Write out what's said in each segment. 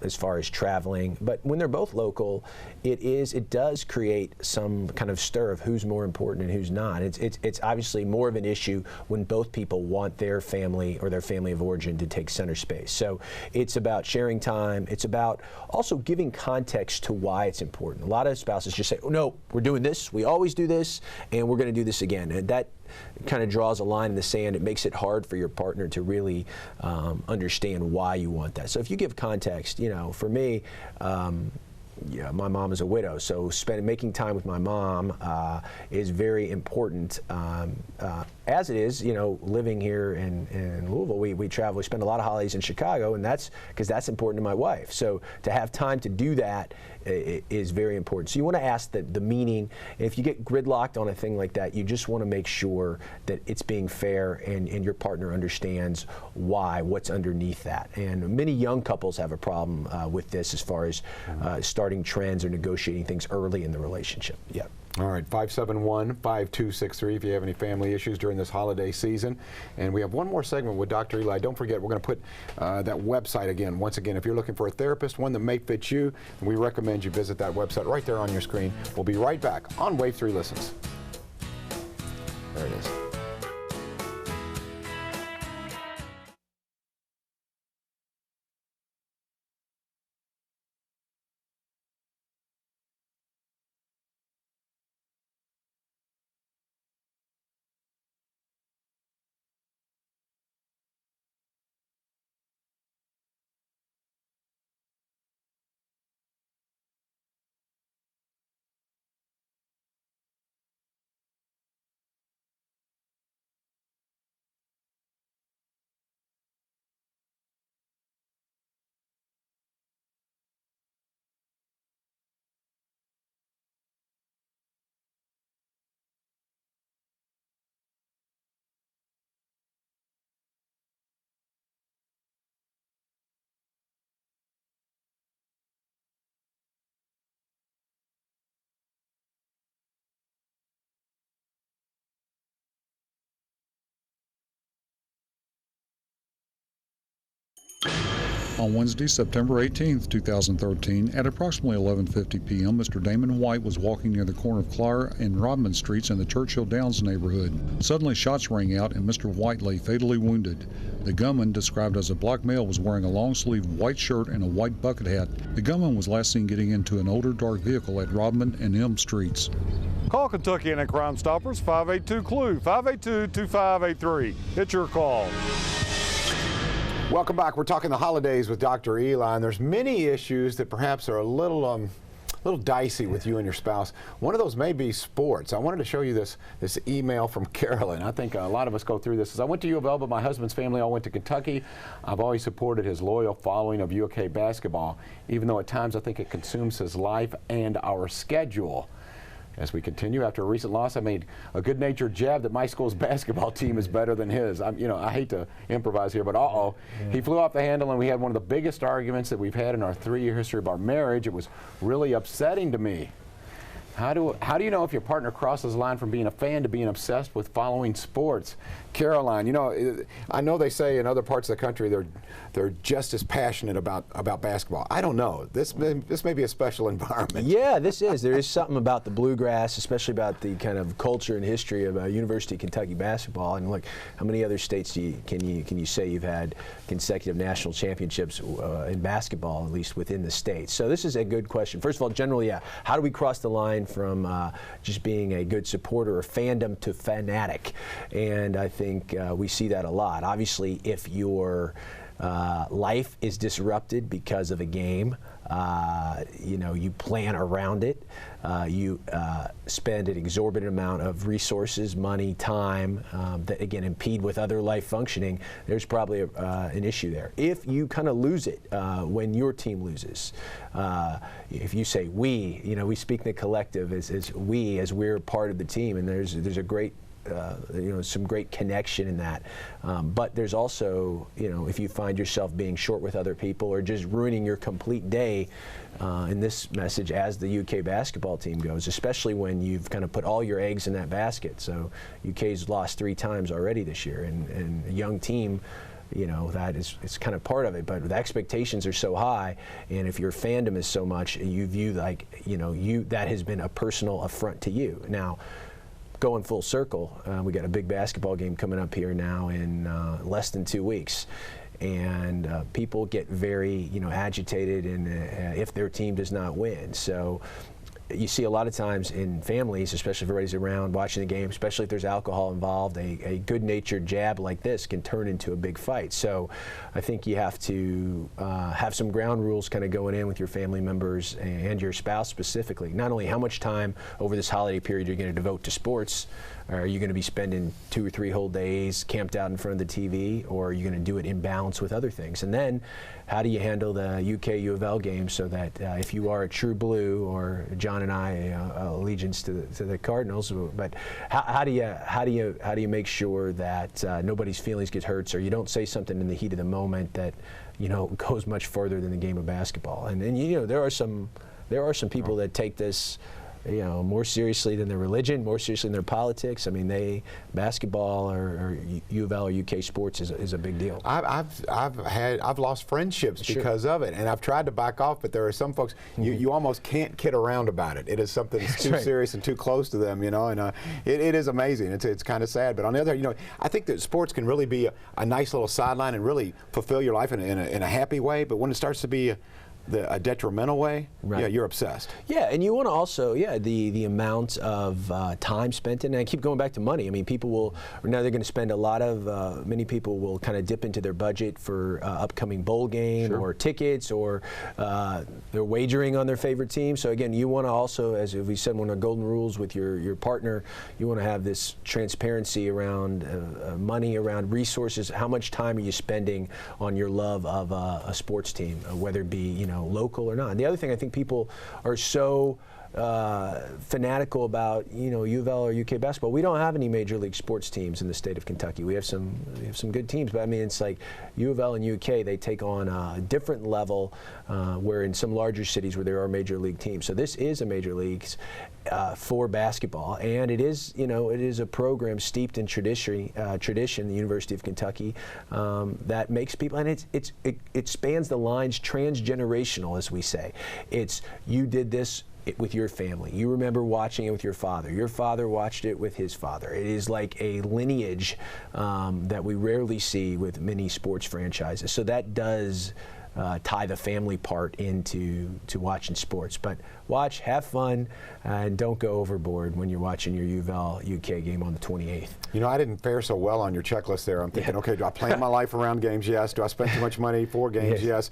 as far as traveling. But when they're both local, it does create some kind of stir of who's more important and who's not. It's obviously more of an issue when both people want their family or their family of origin to take center space. So it's about sharing time. It's about also giving context to why it's important. A lot of spouses just say, oh, no, we're doing this, we always do this, and we're going to do this again. And that kind of draws a line in the sand. It makes it hard for your partner to really understand why you want that. So if you give context, you know, for me, yeah, my mom is a widow, so making time with my mom is very important. As it is, you know, living here in Louisville, we travel. We spend a lot of holidays in Chicago, and that's because that's important to my wife. So to have time to do that is very important. So you want to ask the meaning. And if you get gridlocked on a thing like that, you just want to make sure that it's being fair and your partner understands what's underneath that. And many young couples have a problem with this as far as starting trends or negotiating things early in the relationship. Yeah. All right, 571-5263 if you have any family issues during this holiday season. And we have one more segment with Dr. Eli. Don't forget, we're going to put that website again. Once again, if you're looking for a therapist, one that may fit you, we recommend you visit that website right there on your screen. We'll be right back on Wave 3 Listens. There it is. On Wednesday, September 18, 2013, at approximately 11:50 p.m., Mr. Damon White was walking near the corner of Clara and Rodman Streets in the Churchill Downs neighborhood. Suddenly, shots rang out and Mr. White lay fatally wounded. The gunman, described as a black male, was wearing a long-sleeved white shirt and a white bucket hat. The gunman was last seen getting into an older dark vehicle at Rodman and Elm Streets. Call Kentucky and Crime Stoppers, 582-CLUE, 582-2583. It's your call. Welcome back. We're talking the holidays with Dr. Eli, and there's many issues that perhaps are a little dicey with you and your spouse. One of those may be sports. I wanted to show you this email from Carolyn. I think a lot of us go through this. I went to U of L, but my husband's family all went to Kentucky. I've always supported his loyal following of UK basketball, even though at times I think it consumes his life and our schedule. As we continue, after a recent loss, I made a good-natured jab that my school's basketball team is better than his. I hate to improvise here, but he flew off the handle, and we had one of the biggest arguments that we've had in our 3-year history of our marriage. It was really upsetting to me. How do you know if your partner crosses the line from being a fan to being obsessed with following sports? Caroline, you know, I know they say in other parts of the country they're just as passionate about basketball. I don't know. This may be a special environment. Yeah, this is. There is something about the bluegrass, especially about the kind of culture and history of University of Kentucky basketball. And look, how many other states can you say you've had consecutive national championships in basketball, at least within the states? So this is a good question. First of all, generally, yeah, how do we cross the line from just being a good supporter or fandom to fanatic? And I think we see that a lot. Obviously, if your life is disrupted because of a game, you plan around it, you spend an exorbitant amount of resources, money, time that again impede with other life functioning, there's probably an issue there. If you kind of lose it when your team loses, if you say we speak in the collective as we, as we're part of the team, and there's a great some great connection in that. But there's also, if you find yourself being short with other people or just ruining your complete day, in this message as the UK basketball team goes, especially when you've kind of put all your eggs in that basket. So UK's lost 3 times already this year, and a young team that it's kind of part of it. But the expectations are so high, and if your fandom is so much, you view that has been a personal affront to you. Now, going full circle, we got a big basketball game coming up here now in less than 2 weeks. And people get very, agitated, and if their team does not win. So you see a lot of times in families, especially if everybody's around watching the game, especially if there's alcohol involved, a good-natured jab like this can turn into a big fight. So I think you have to have some ground rules kind of going in with your family members and your spouse specifically. Not only how much time over this holiday period you're going to devote to sports. Are you going to be spending 2 or 3 whole days camped out in front of the TV, or are you going to do it in balance with other things? And then how do you handle the UK U of L game so that if you are a true blue, or John and I, allegiance to the Cardinals, but how do you make sure that nobody's feelings get hurt, so you don't say something in the heat of the moment that goes much further than the game of basketball? And there are some people that take this more seriously than their religion, more seriously than their politics. I mean, basketball or U of L or UK sports is a big deal. I've lost friendships because of it, and I've tried to back off, but there are some folks you almost can't kid around about it. It is something that's too serious and too close to them, and it is amazing. It's kind of sad, but on the other hand, I think that sports can really be a nice little sideline and really fulfill your life in a happy way. But when it starts to be a detrimental way, you're obsessed. Yeah, and you want to also, the amount of time spent in, and I keep going back to money. I mean, people will, now they're going to spend many people will kind of dip into their budget for upcoming bowl game or tickets, or they're wagering on their favorite team. So again, you want to also, as we said, one of the golden rules with your partner, you want to have this transparency around money, around resources. How much time are you spending on your love of a sports team, whether it be, local or not? And the other thing, I think people are so fanatical about U of L or UK basketball. We don't have any major league sports teams in the state of Kentucky. We have some good teams, but I mean, it's like U of L and UK, they take on a different level, where in some larger cities where there are major league teams. So this is a major leagues for basketball, and it is a program steeped in tradition, the University of Kentucky, that makes people, and it spans the lines transgenerational, as we say. It's, you did this with your family. You remember watching it with your father. Your father watched it with his father. It is like a lineage that we rarely see with many sports franchises. So that does tie the family part into watching sports. But watch, have fun, and don't go overboard when you're watching your U of L UK game on the 28th. I didn't fare so well on your checklist there. I'm thinking, okay, do I plan my life around games? Yes. Do I spend too much money for games? Yes.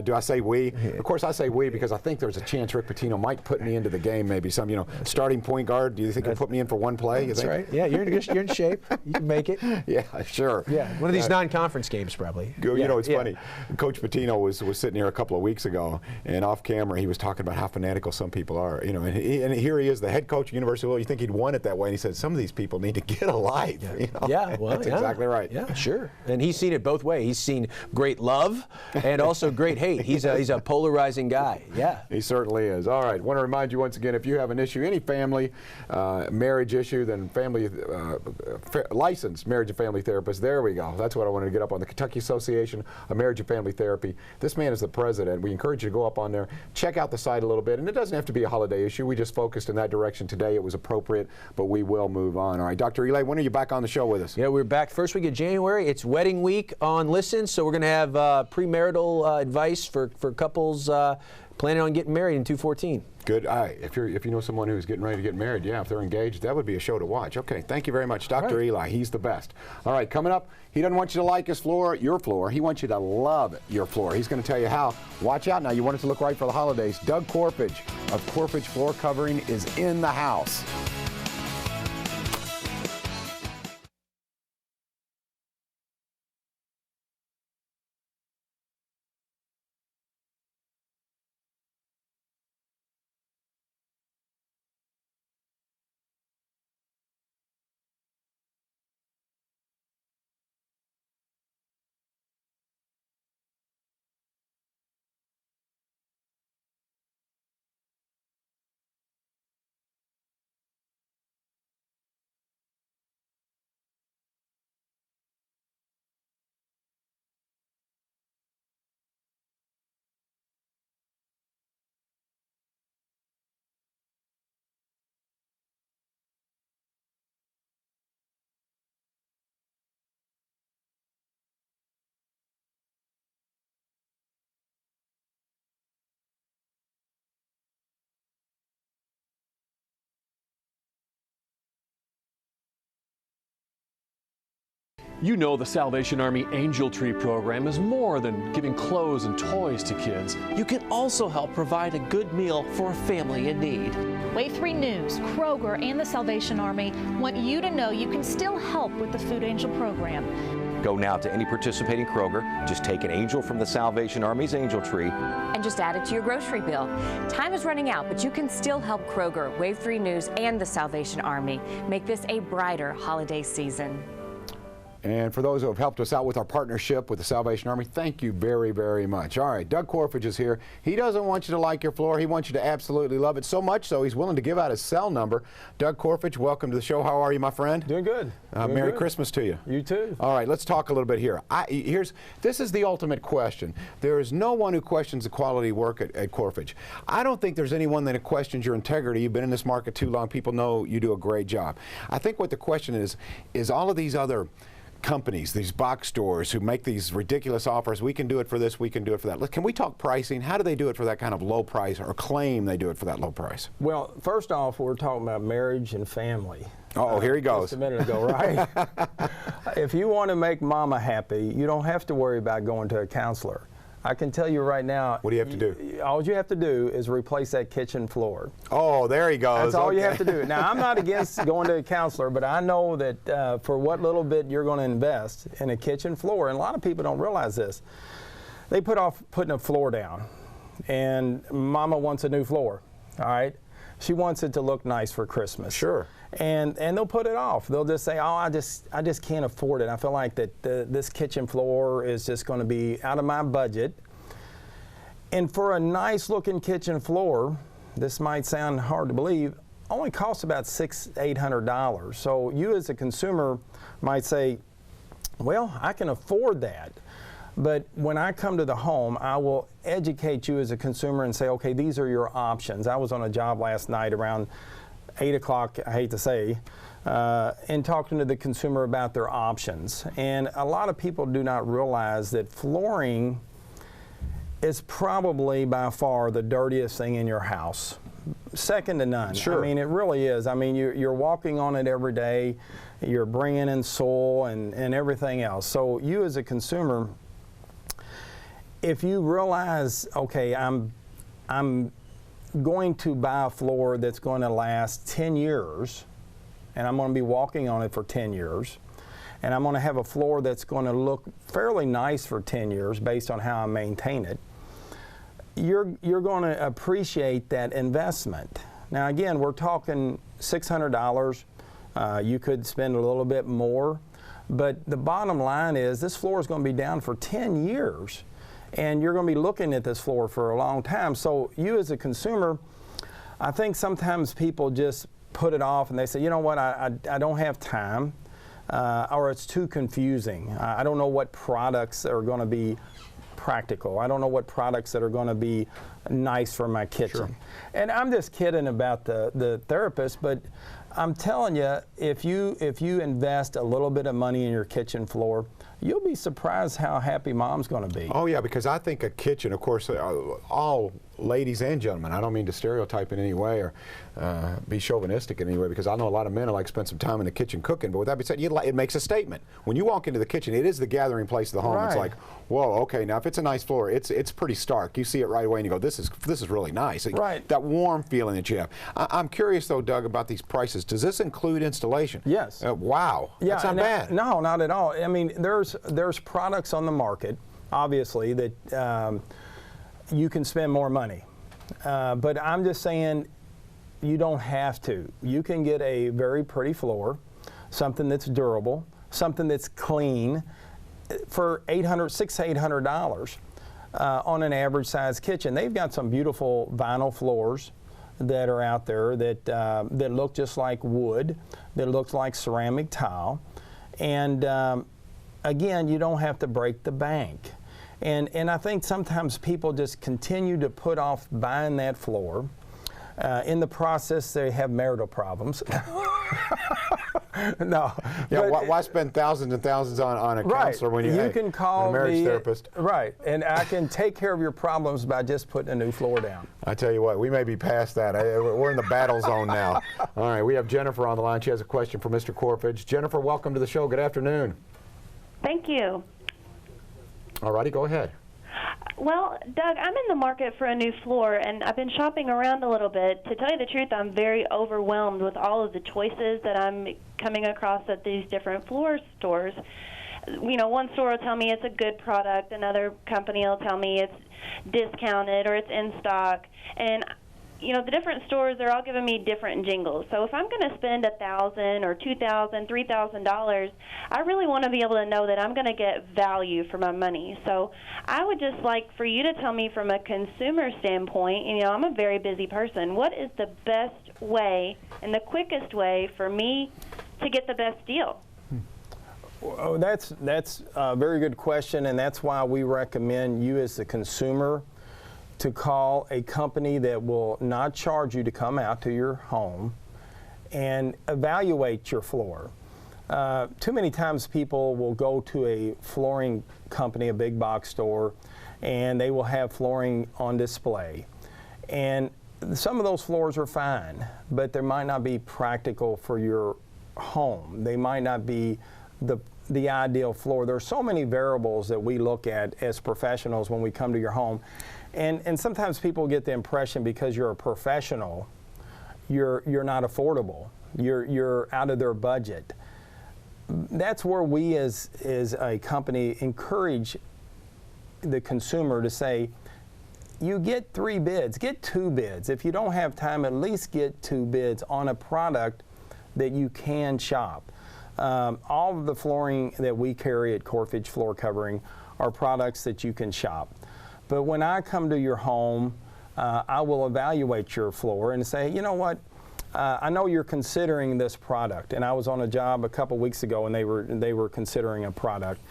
Do I say we? Of course, I say we because I think there's a chance Rick Pitino might put me into the game, maybe some, starting point guard. Do you think he'll put me in for one play? That's right. Yeah, you're in shape. You can make it. Yeah, sure. Yeah, one of these non-conference games probably. It's funny. Coach Pitino was sitting here a couple of weeks ago, and off camera he was talking about how fanatical some people are. And here he is, the head coach of University of Louisville. You think he'd want it that way, and he said, some of these people need to get a life. That's exactly right. Yeah, sure. And he's seen it both ways. He's seen great love and also great hate. He's a polarizing guy. Yeah. He certainly is. All right. Want to remind you once again, if you have an issue, any family marriage issue, then family licensed marriage and family therapist. There we go. That's what I wanted to get up on. The Kentucky Association of Marriage and Family Therapy. This man is the president. We encourage you to go up on there, check out the site a little bit, and it doesn't have to be a holiday issue. We just focused in that direction today. It was appropriate, but we will move on. All right, Dr. Eli, when are you back on the show with us? Yeah, we're back first week of January. It's wedding week on Listen, so we're going to have premarital advice for couples planning on getting married in 2014. Good. If you know someone who's getting ready to get married, if they're engaged, that would be a show to watch. Okay, thank you very much, Dr. Eli. He's the best. All right, coming up, he doesn't want you to like his floor, your floor. He wants you to love your floor. He's going to tell you how. Watch out now. You want it to look right for the holidays. Doug Corpage of Corpage Floor Covering is in the house. You know the Salvation Army Angel Tree program is more than giving clothes and toys to kids. You can also help provide a good meal for a family in need. Wave 3 News, Kroger, and the Salvation Army want you to know you can still help with the Food Angel program. Go now to any participating Kroger. Just take an angel from the Salvation Army's Angel Tree and just add it to your grocery bill. Time is running out, but you can still help Kroger, Wave 3 News, and the Salvation Army make this a brighter holiday season. And for those who have helped us out with our partnership with the Salvation Army, thank you very, very much. All right, Doug Corfage is here. He doesn't want you to like your floor. He wants you to absolutely love it, so much so he's willing to give out his cell number. Doug Corfage, welcome to the show. How are you, my friend? Doing good. Merry Christmas to you. You too. All right, let's talk a little bit here. This is the ultimate question. There is no one who questions the quality work at Corfage. I don't think there's anyone that questions your integrity. You've been in this market too long. People know you do a great job. I think what the question is all of these other companies, these box stores who make these ridiculous offers, we can do it for this, we can do it for that. Can we talk pricing? How do they do it for that kind of low price, or claim they do it for that low price? Well, first off, we're talking about marriage and family. Oh, here he goes. Just a minute ago, right? If you want to make mama happy, you don't have to worry about going to a counselor. I can tell you right now. What do you have to do? All you have to do is replace that kitchen floor. Oh, there he goes. That's all you have to do. Now, I'm not against going to a counselor, but I know that for what little bit you're going to invest in a kitchen floor, and a lot of people don't realize this, they put off putting a floor down, and mama wants a new floor, all right? She wants it to look nice for Christmas. Sure. And they'll put it off. They'll just say, oh, I just can't afford it. I feel like that this kitchen floor is just going to be out of my budget. And for a nice looking kitchen floor, this might sound hard to believe, only costs about $600–800. So you as a consumer might say, well, I can afford that. But when I come to the home, I will educate you as a consumer and say, okay, these are your options. I was on a job last night around 8 o'clock, I hate to say, and talking to the consumer about their options. And a lot of people do not realize that flooring is probably by far the dirtiest thing in your house. Second to none. Sure. I mean, it really is. I mean, you're walking on it every day. You're bringing in soil and everything else. So you as a consumer, if you realize, okay, I'm going to buy a floor that's going to last 10 years, and I'm going to be walking on it for 10 years, and I'm going to have a floor that's going to look fairly nice for 10 years based on how I maintain it, you're going to appreciate that investment. Now, again, we're talking $600. You could spend a little bit more, but the bottom line is this floor is going to be down for 10 years. And you're going to be looking at this floor for a long time. So you as a consumer, I think sometimes people just put it off and they say, you know what, I don't have time, or it's too confusing. I don't know what products are going to be practical. I don't know what products that are going to be nice for my kitchen. Sure. And I'm just kidding about the therapist, but I'm telling you, if you invest a little bit of money in your kitchen floor, you'll be surprised how happy mom's going to be. Oh, yeah, because I think a kitchen, of course, all ladies and gentlemen, I don't mean to stereotype in any way or be chauvinistic in any way, because I know a lot of men who like to spend some time in the kitchen cooking, but with that being said, it makes a statement. When you walk into the kitchen, it is the gathering place of the home. Right. It's like, whoa, okay, now if it's a nice floor, it's pretty stark. You see it right away and you go, this is really nice. Right. That warm feeling that you have. I'm curious, though, Doug, about these prices. Does this include installation? Yes. Wow. Yeah, that's not bad. No, not at all. I mean, there's products on the market, obviously, that you can spend more money. But I'm just saying, you don't have to. You can get a very pretty floor, something that's durable, something that's clean, for $600–800 on an average size kitchen. They've got some beautiful vinyl floors that are out there that look just like wood, that look like ceramic tile, and again, you don't have to break the bank. And I think sometimes people just continue to put off buying that floor. In the process, they have marital problems. No. Yeah, why spend thousands and thousands on a counselor when you can call a marriage therapist? Right, and I can take care of your problems by just putting a new floor down. I tell you what, we may be past that. We're in the battle zone now. All right, we have Jennifer on the line. She has a question for Mr. Corfage. Jennifer, welcome to the show. Good afternoon. Thank you. All righty, go ahead. Well, Doug, I'm in the market for a new floor, and I've been shopping around a little bit. To tell you the truth, I'm very overwhelmed with all of the choices that I'm coming across at these different floor stores. You know, one store will tell me it's a good product, another company will tell me it's discounted or it's in stock, and you know, the different stores, they're all giving me different jingles. So if I'm going to spend $1,000 or $2,000, $3,000, I really want to be able to know that I'm going to get value for my money. So I would just like for you to tell me from a consumer standpoint, you know, I'm a very busy person, what is the best way and the quickest way for me to get the best deal? Well, that's a very good question, and that's why we recommend you as the consumer to call a company that will not charge you to come out to your home and evaluate your floor. Too many times people will go to a flooring company, a big box store, and they will have flooring on display. And some of those floors are fine, but they might not be practical for your home. They might not be the ideal floor. There are so many variables that we look at as professionals when we come to your home. And sometimes people get the impression because you're a professional, you're not affordable. You're out of their budget. That's where we as a company encourage the consumer to say, you get 3 bids, get 2 bids. If you don't have time, at least get 2 bids on a product that you can shop. All of the flooring that we carry at Corfage Floor Covering are products that you can shop. But when I come to your home, I will evaluate your floor and say, you know what, I know you're considering this product. And I was on a job a couple weeks ago, and they were considering a product.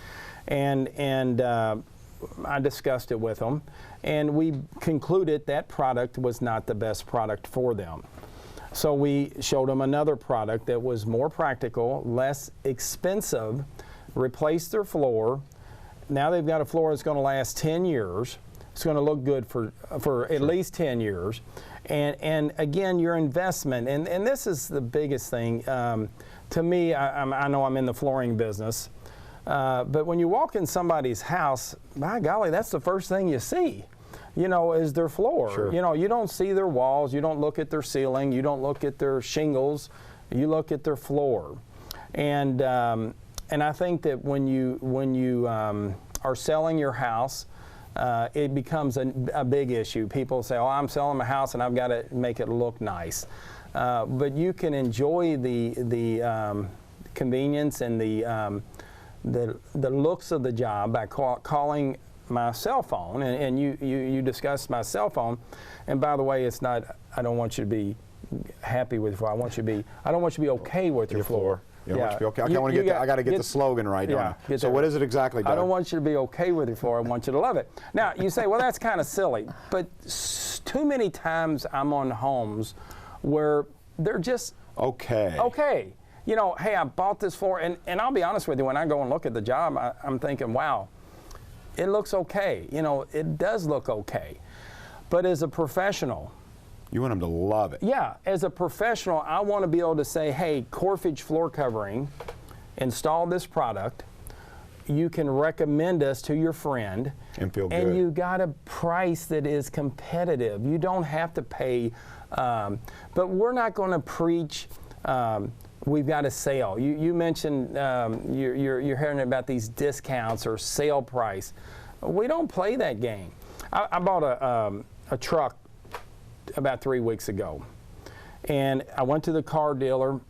And I discussed it with them, and we concluded that product was not the best product for them. So we showed them another product that was more practical, less expensive, replaced their floor. Now they've got a floor that's going to last 10 years. It's going to look good for at least 10 years. And again, your investment, and this is the biggest thing. To me, I know I'm in the flooring business, but when you walk in somebody's house, by golly, that's the first thing you see, you know, is their floor. Sure. You know, you don't see their walls, you don't look at their ceiling, you don't look at their shingles, you look at their floor. And I think that when you are selling your house, it becomes a big issue. People say, oh, I'm selling my house and I've got to make it look nice. But you can enjoy the convenience and the looks of the job by calling my cell phone. And you discussed my cell phone. And by the way, it's not, I don't want you to be happy with your floor. I don't want you to be okay with your floor. Yeah. Okay. I got to get the slogan right. Yeah. So what is it exactly, Doug? I don't want you to be okay with your floor. I want you to love it. Now, you say, well, that's kind of silly. But too many times I'm on homes where they're just okay. Okay. You know, hey, I bought this floor. And I'll be honest with you, when I go and look at the job, I'm thinking, wow, it looks okay. You know, it does look okay. But as a professional, you want them to love it. Yeah, as a professional, I want to be able to say, hey, Corfage Floor Covering installed this product. You can recommend us to your friend. And feel good. And you got a price that is competitive. You don't have to pay, but we're not going to preach, we've got a sale. You mentioned you're hearing about these discounts or sale price. We don't play that game. I bought a truck about 3 weeks ago, and I went to the car dealer.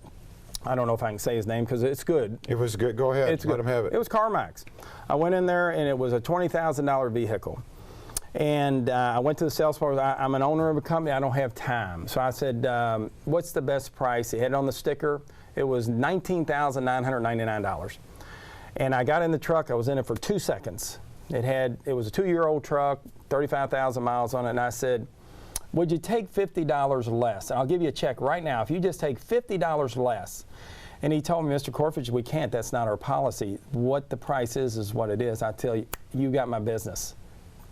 I don't know if I can say his name because it's good. It was good. Go ahead. Let him have it. It was CarMax. I went in there, and it was a $20,000 vehicle. And I went to the sales floor. I'm an owner of a company. I don't have time. So I said, what's the best price? He had it on the sticker. It was $19,999. And I got in the truck. I was in it for 2 seconds. It was a 2-year-old truck, 35,000 miles on it. And I said, would you take $50 less? And I'll give you a check right now. If you just take $50 less. And he told me, Mr. Corfage, we can't. That's not our policy. What the price is what it is. I tell you, you got my business.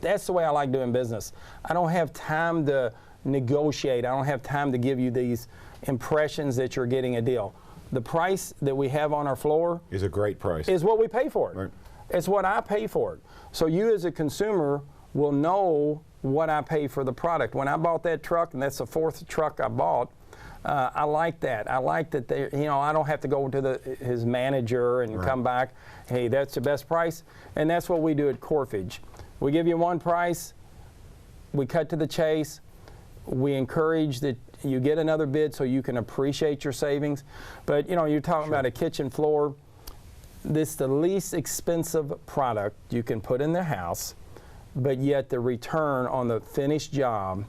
That's the way I like doing business. I don't have time to negotiate. I don't have time to give you these impressions that you're getting a deal. The price that we have on our floor is a great price. Is what we pay for it. Right. It's what I pay for it. So you as a consumer will know what I pay for the product. When I bought that truck, and that's the 4th truck I bought, I like that. I like that they, you know, I don't have to go to his manager and come back, hey, that's the best price. And that's what we do at Corfage. We give you one price, we cut to the chase, we encourage that you get another bid so you can appreciate your savings. But you know, you're talking about a kitchen floor. This is the least expensive product you can put in the house, but yet the return on the finished job,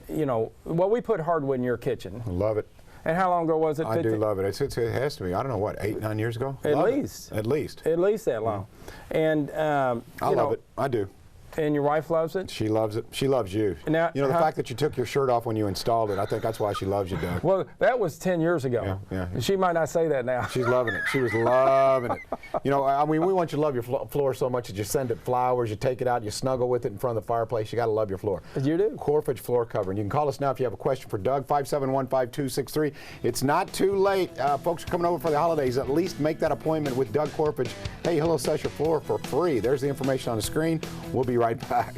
you know, well, we put hardwood in your kitchen. I love it. And how long ago was it? I do love it. It has to be, I don't know what, 8, 9 years ago? At least. At least. At least that long. And I love it. I do. And your wife loves it? She loves it. She loves you. Now, you know, the fact that you took your shirt off when you installed it, I think that's why she loves you, Doug. Well, that was 10 years ago. Yeah. She might not say that now. She's loving it. She was loving it. You know, I mean, we want you to love your floor so much that you send it flowers, you take it out, you snuggle with it in front of the fireplace. You got to love your floor. You do. Corfage floor covering. You can call us now if you have a question for Doug, 571-5263. It's not too late. Folks are coming over for the holidays. At least make that appointment with Doug Corfage. Hey, he'll assess your floor for free. There's the information on the screen. We'll be right back.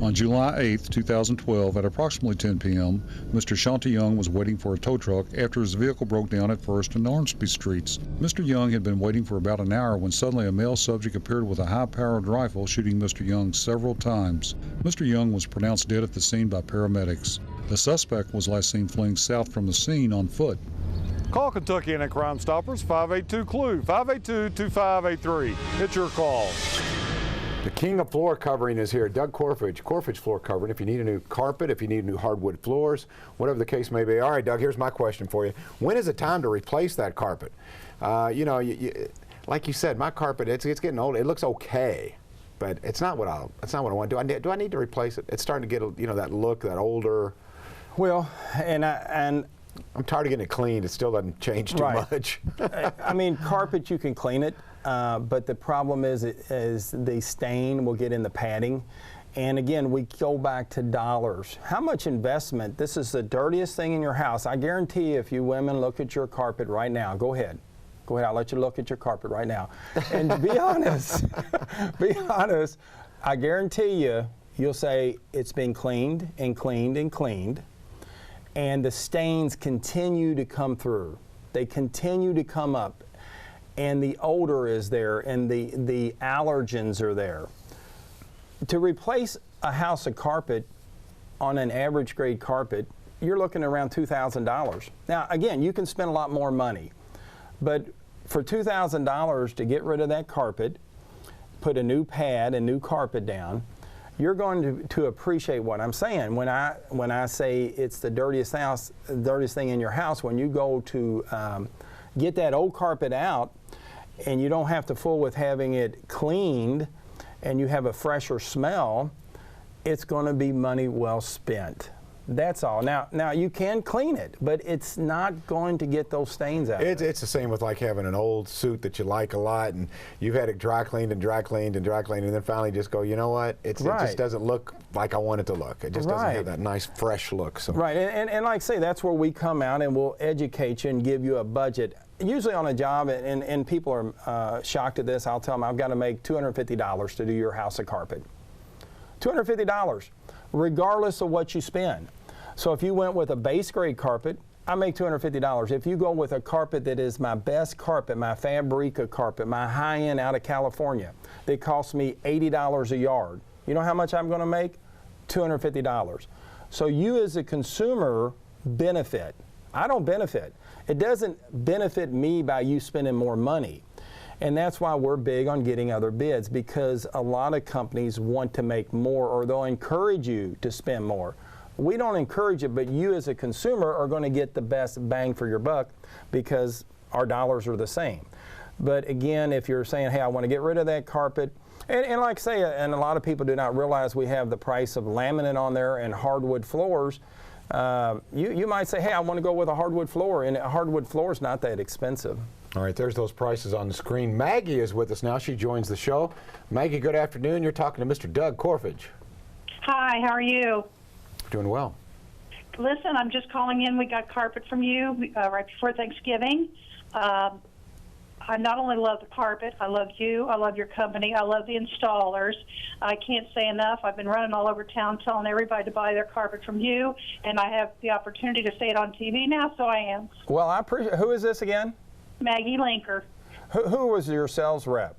On July 8, 2012, at approximately 10 p.m., Mr. Shanti Young was waiting for a tow truck after his vehicle broke down at First and Ormsby Streets. Mr. Young had been waiting for about an hour when suddenly a male subject appeared with a high-powered rifle, shooting Mr. Young several times. Mr. Young was pronounced dead at the scene by paramedics. The suspect was last seen fleeing south from the scene on foot. Call Kentucky and Crime Stoppers, 582-CLUE, 582-2583. It's your call. The king of floor covering is here, Doug Corfage, Corfage Floor Covering. If you need a new carpet, if you need new hardwood floors, whatever the case may be. All right, Doug, here's my question for you. When is it time to replace that carpet? You know, like you said, my carpet, it's getting old. It looks okay, but it's not what I want. Do I need to replace it? It's starting to get, you know, that look, that older. Well, and I'm tired of getting it cleaned. It still doesn't change too much. I mean, carpet, you can clean it. But the problem is the stain will get in the padding. And again, we go back to dollars. How much investment? This is the dirtiest thing in your house. I guarantee you, if you women look at your carpet right now, go ahead. Go ahead, I'll let you look at your carpet right now. And to be honest, I guarantee you, you'll say it's been cleaned and cleaned and cleaned. And the stains continue to come through. They continue to come up. And the odor is there, and the allergens are there. To replace a house of carpet on an average grade carpet, you're looking around $2,000. Now, again, you can spend a lot more money, but for $2,000 to get rid of that carpet, put a new pad and new carpet down, you're going to appreciate what I'm saying. When I say it's the dirtiest thing in your house, when you go to get that old carpet out, and you don't have to fool with having it cleaned, and you have a fresher smell, it's going to be money well spent. That's all. Now you can clean it, but it's not going to get those stains out. It's the same with like having an old suit that you like a lot, and you've had it dry cleaned and dry cleaned and dry cleaned, and then finally just go, you know what? It just doesn't look like I want it to look. It just doesn't have that nice fresh look. So. Right, and like I say, that's where we come out and we'll educate you and give you a budget. usually on a job, and people are shocked at this, I'll tell them I've got to make $250 to do your house of carpet. $250, regardless of what you spend. So if you went with a base grade carpet, I make $250. If you go with a carpet that is my best carpet, my Fabrica carpet, my high-end out of California, that costs me $80 a yard, you know how much I'm going to make? $250. So you as a consumer benefit. I don't benefit. It doesn't benefit me by you spending more money. And that's why we're big on getting other bids, because a lot of companies want to make more, or they'll encourage you to spend more. We don't encourage it, but you as a consumer are going to get the best bang for your buck because our dollars are the same. But again, if you're saying, hey, I want to get rid of that carpet, and like I say, and a lot of people do not realize we have the price of laminate on there and hardwood floors. You might say, hey, I want to go with a hardwood floor, and a hardwood floor is not that expensive. All right, there's those prices on the screen. Maggie is with us now. She joins the show. Maggie, good afternoon. You're talking to Mr. Doug Corfage. Hi, how are you? Doing well. Listen, I'm just calling in. We got carpet from you right before Thanksgiving. I not only love the carpet, I love you, I love your company, I love the installers. I can't say enough. I've been running all over town telling everybody to buy their carpet from you, and I have the opportunity to say it on TV now, so I am. Well, I appreciate. Who is this again? Maggie Linker. Who was your sales rep?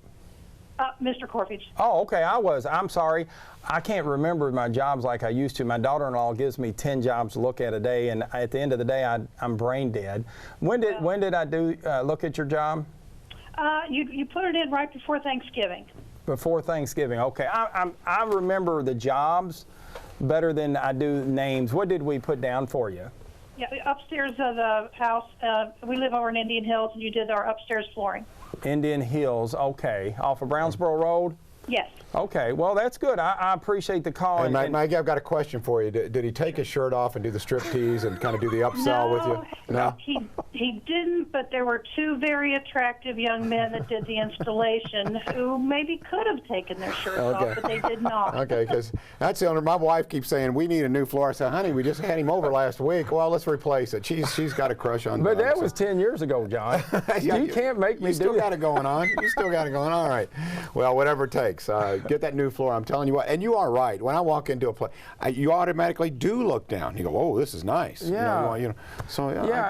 Mr. Corfage. Oh, okay, I'm sorry. I can't remember my jobs like I used to. My daughter-in-law gives me 10 jobs to look at a day, and at the end of the day, I'm brain dead. When did I look at your job? You put it in right before Thanksgiving. Before Thanksgiving, okay. I remember the jobs better than I do names. What did we put down for you? Yeah, upstairs of the house. We live over in Indian Hills, and you did our upstairs flooring. Indian Hills, okay. Off of Brownsboro Road? Yes. Okay, well, that's good. I appreciate the call. Hey, Maggie, I've got a question for you. Did he take his shirt off and do the striptease and kind of do the upsell with you? No, he didn't, but there were two very attractive young men that did the installation who maybe could have taken their shirts off, but they did not. Okay, because that's the owner. My wife keeps saying, we need a new floor. I said, honey, we just had him over last week. Well, let's replace it. She's got a crush on But that was 10 years ago, John. You can't make me do that. You still got it going on. You still got it going on. All right. Well, whatever it takes. Get that new floor. I'm telling you what. And you are right. When I walk into a place, you automatically do look down. You go, oh, this is nice. Yeah.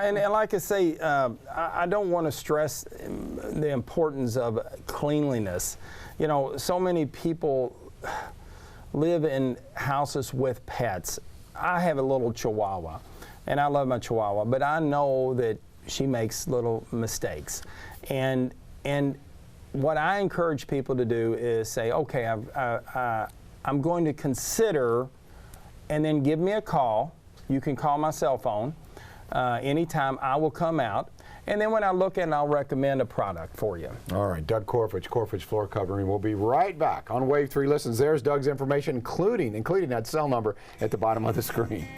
And like I say, I don't want to stress the importance of cleanliness. You know, so many people live in houses with pets. I have a little Chihuahua, and I love my Chihuahua, but I know that she makes little mistakes. And what I encourage people to do is say, okay, I'm going to consider, and then give me a call. You can call my cell phone anytime. I will come out, and then when I look at it, I'll recommend a product for you. All right, Doug Corfage, Corfage Floor Covering. We'll be right back on Wave 3 Listens. There's Doug's information, including that cell number at the bottom of the screen.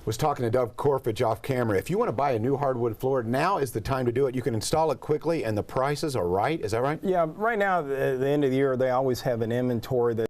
Was talking to Doug Corfage off camera. If you want to buy a new hardwood floor, now is the time to do it. You can install it quickly, and the prices are right. Is that right? Yeah, right now, at the end of the year, they always have an inventory that